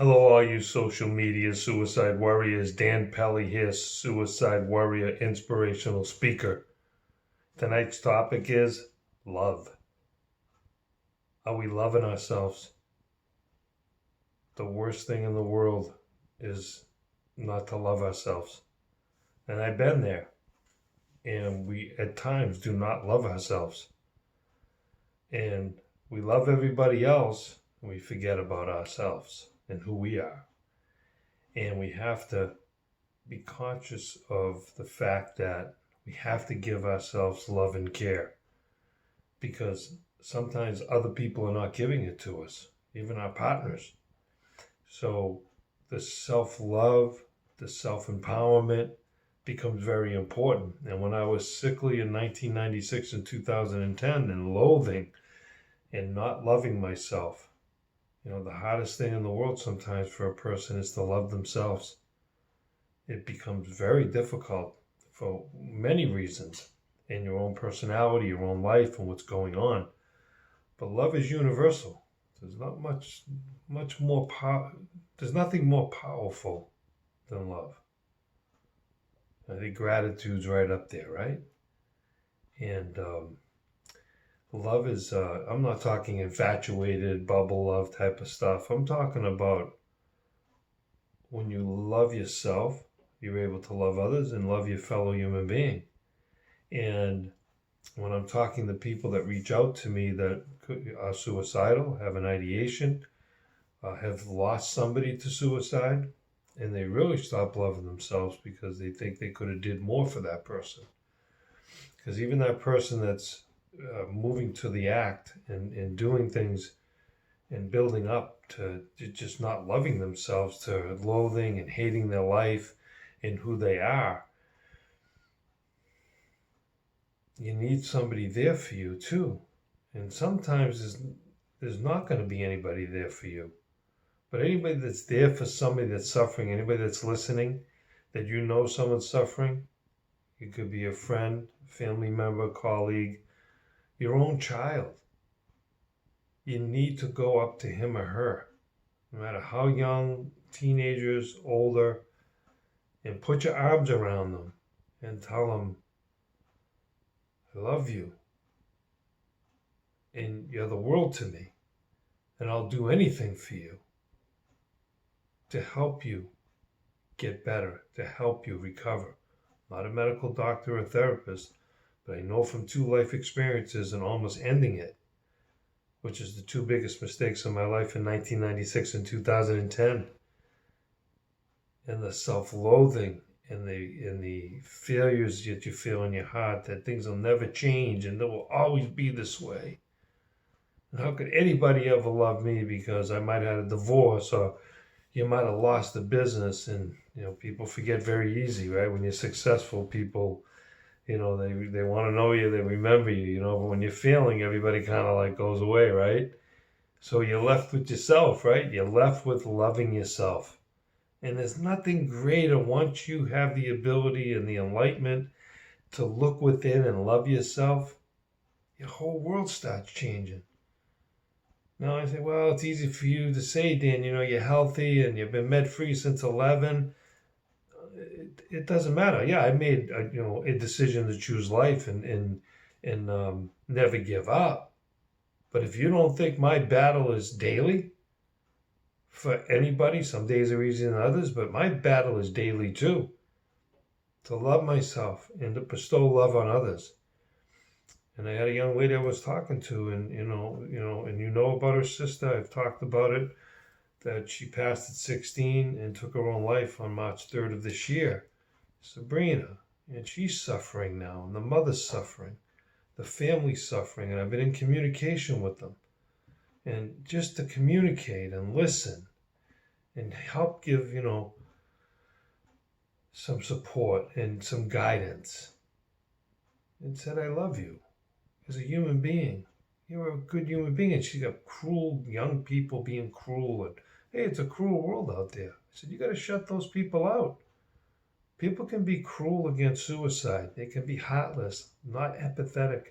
Hello, all you social media suicide warriors. Dan Pelly here, suicide warrior, inspirational speaker. Tonight's topic is love. Are we loving ourselves? The worst thing in the world is not to love ourselves. And I've been there. And we, at times, do not love ourselves. And we love everybody else, and we forget about ourselves and who we are. And we have to be conscious of the fact that we have to give ourselves love and care, because sometimes other people are not giving it to us, even our partners. So the self-love, the self-empowerment becomes very important. And when I was sickly in 1996 and 2010 and loathing and not loving myself, the hardest thing in the world sometimes for a person is to love themselves. It becomes very difficult for many reasons, in your own personality, your own life, and what's going on. But love is universal. There's not much more power. There's nothing more powerful than love. I think gratitude's right up there, right? And love is, I'm not talking infatuated, bubble love type of stuff. I'm talking about when you love yourself, you're able to love others and love your fellow human being. And when I'm talking to people that reach out to me that are suicidal, have an ideation, have lost somebody to suicide, and they really stop loving themselves because they think they could have did more for that person. Because even that person that's moving to the act and doing things and building up to just not loving themselves, to loathing and hating their life and who they are, you need somebody there for you too. And sometimes there's not going to be anybody there for you. But anybody that's there for somebody that's suffering, anybody that's listening, that someone's suffering, it could be a friend, family member, colleague, your own child. You need to go up to him or her, no matter how young, teenagers, older, and put your arms around them and tell them, I love you, and you're the world to me, and I'll do anything for you to help you get better, to help you recover. I'm not a medical doctor or therapist, but I know from 2 life experiences and almost ending it, which is the 2 biggest mistakes of my life in 1996 and 2010, and the self-loathing and the failures that you feel in your heart, that things will never change and they will always be this way. And how could anybody ever love me because I might have had a divorce, or you might have lost the business? And people forget very easy, right? When you're successful, people, they want to know you, they remember you, but when you're failing, everybody kind of like goes away, right? So you're left with yourself, right? You're left with loving yourself. And there's nothing greater once you have the ability and the enlightenment to look within and love yourself. Your whole world starts changing. Now I say, well, it's easy for you to say, Dan, you're healthy and you've been med-free since 11. It doesn't matter. Yeah, I made a decision to choose life and never give up. But if you don't think my battle is daily, for anybody, some days are easier than others, but my battle is daily too. To love myself and to bestow love on others. And I had a young lady I was talking to, and about her sister. I've talked about it, that she passed at 16 and took her own life on March 3rd of this year. Sabrina, and she's suffering now, and the mother's suffering, the family's suffering, and I've been in communication with them. And just to communicate and listen and help give, some support and some guidance. And said, I love you as a human being. You're a good human being. And she got cruel young people being cruel. And, hey, it's a cruel world out there. I said, you got to shut those people out. People can be cruel against suicide. They can be heartless, not empathetic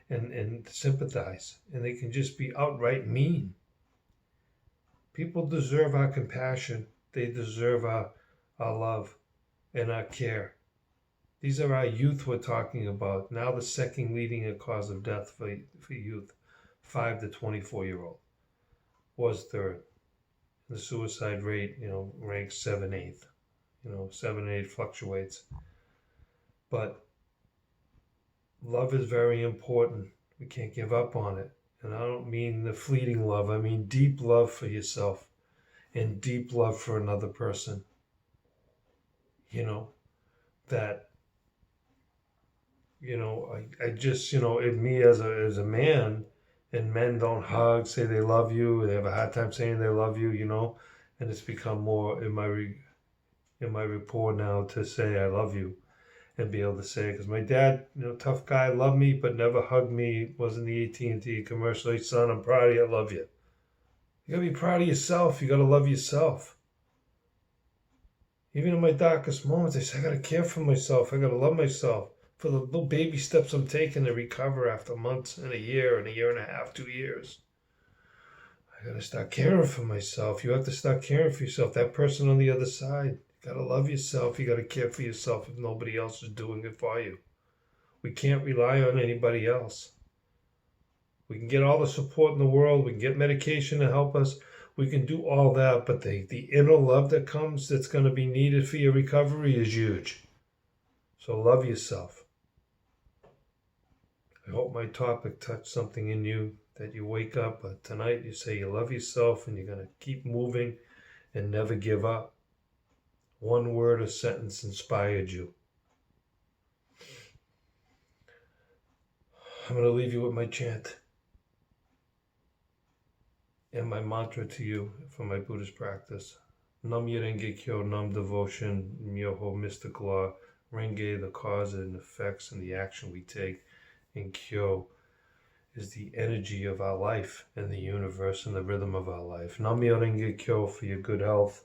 and sympathize. And they can just be outright mean. People deserve our compassion. They deserve our love and our care. These are our youth we're talking about. Now the second leading cause of death for youth, 5 to 24-year-old, was third. The suicide rate, ranks 7, 8th. 7, 8 fluctuates. But love is very important. We can't give up on it. And I don't mean the fleeting love. I mean deep love for yourself and deep love for another person. That, I just, in me as a man, and men don't hug, say they love you. They have a hard time saying they love you, and it's become more in my rapport now to say I love you and be able to say it. Because my dad, tough guy, loved me, but never hugged me. Wasn't the AT&T commercial. Hey, son, I'm proud of you. I love you. You got to be proud of yourself. You got to love yourself. Even in my darkest moments, I say, I got to care for myself. I got to love myself for the little baby steps I'm taking to recover after months and a year and a half, 2 years. I got to start caring for myself. You have to start caring for yourself. That person on the other side. You got to love yourself. You got to care for yourself if nobody else is doing it for you. We can't rely on anybody else. We can get all the support in the world. We can get medication to help us. We can do all that, but the inner love that comes, that's going to be needed for your recovery, is huge. So love yourself. I hope my topic touched something in you, that you wake up tonight, you say you love yourself, and you're going to keep moving and never give up. One word or sentence inspired you. I'm going to leave you with my chant and my mantra to you for my Buddhist practice. Nam Renge Kyo, Nam Devotion, Myoho Mystic Law, Renge, the cause and effects and the action we take, and Kyo is the energy of our life and the universe and the rhythm of our life. Nam Renge Kyo for your good health,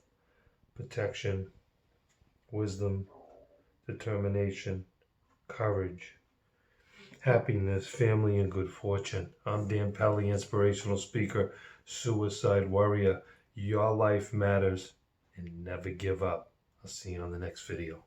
protection, wisdom, determination, courage, happiness, family, and good fortune. I'm Dan Pelly, inspirational speaker, suicide warrior. Your life matters, and never give up. I'll see you on the next video.